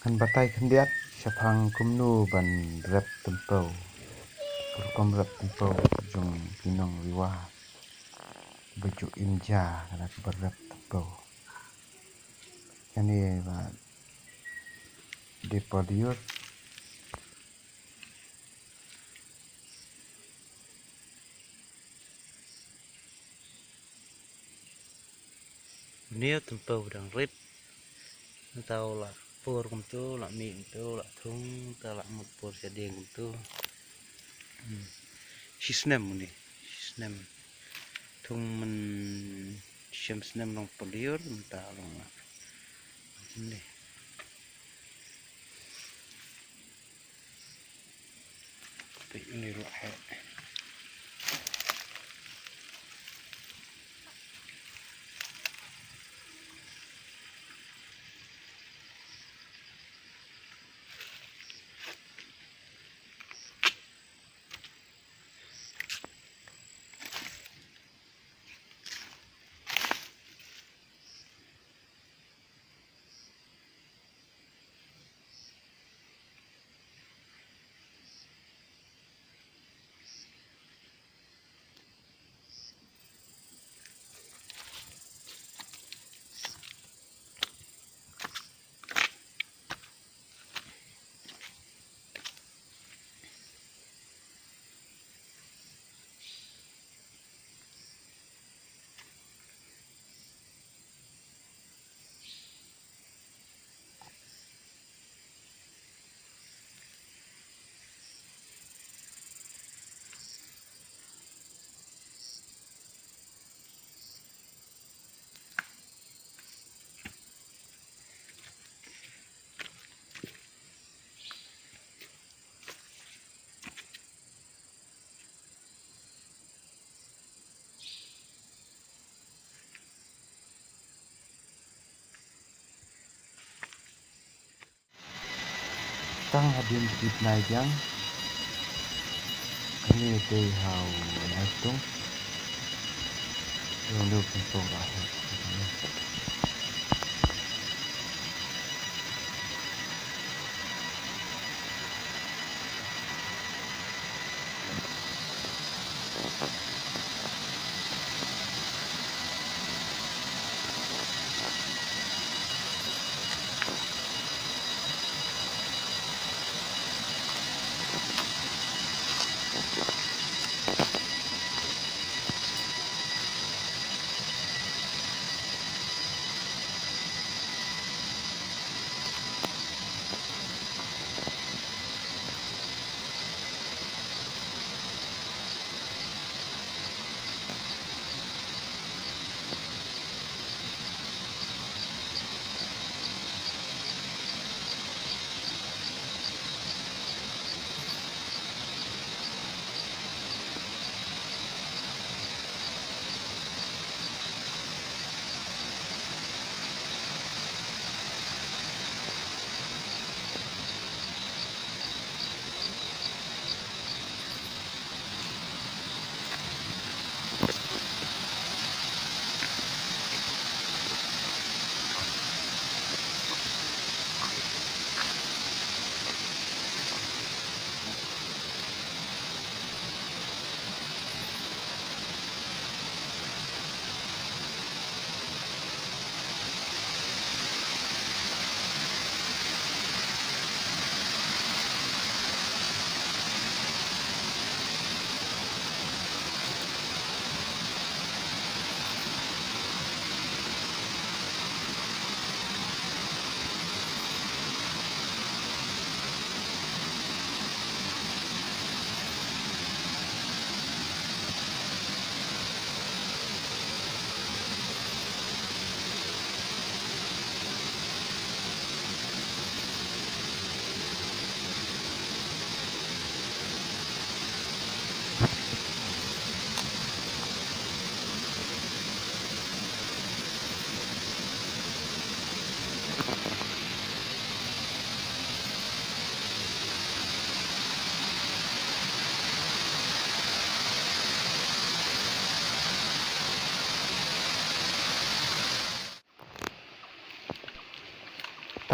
Kan batai kendiat syafang kumnu ban rep tempau. Kurkom rep tempau jung pinong liwah. Baju imja kana berrep tempau. Kani ba di podiur Nia tempau dang rip tau la pur kum tu la mi tu la thung ta la mut pur sedeng kum tu sisnem ni sisnem thung men shem snem long poliur ta long la ni ti ni la he tang hadin kit nai jang. Kani te hau nai tung. Yung lu tempau lah.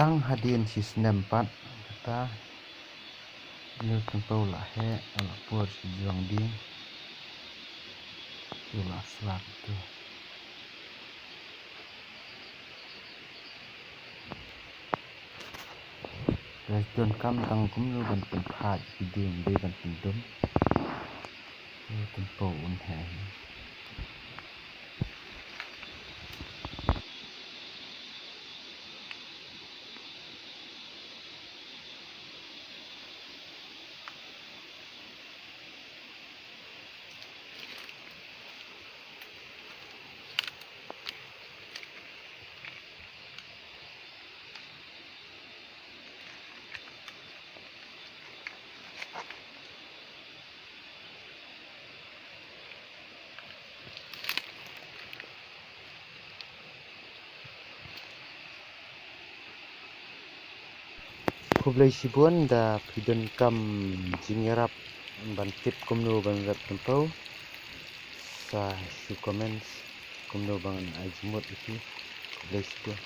tang hadin si snem pat kata new tempo lah he ala pur si juang ding tu lah slak tu Restaurant kam tang kumnu ban pen phat biding be ban pen dum new tempo un he Kublai sibuan da pidon kam jingerap ban tip kumnu ban rap tempo sa su comments kumnu ban ajmut itu kublai sibuan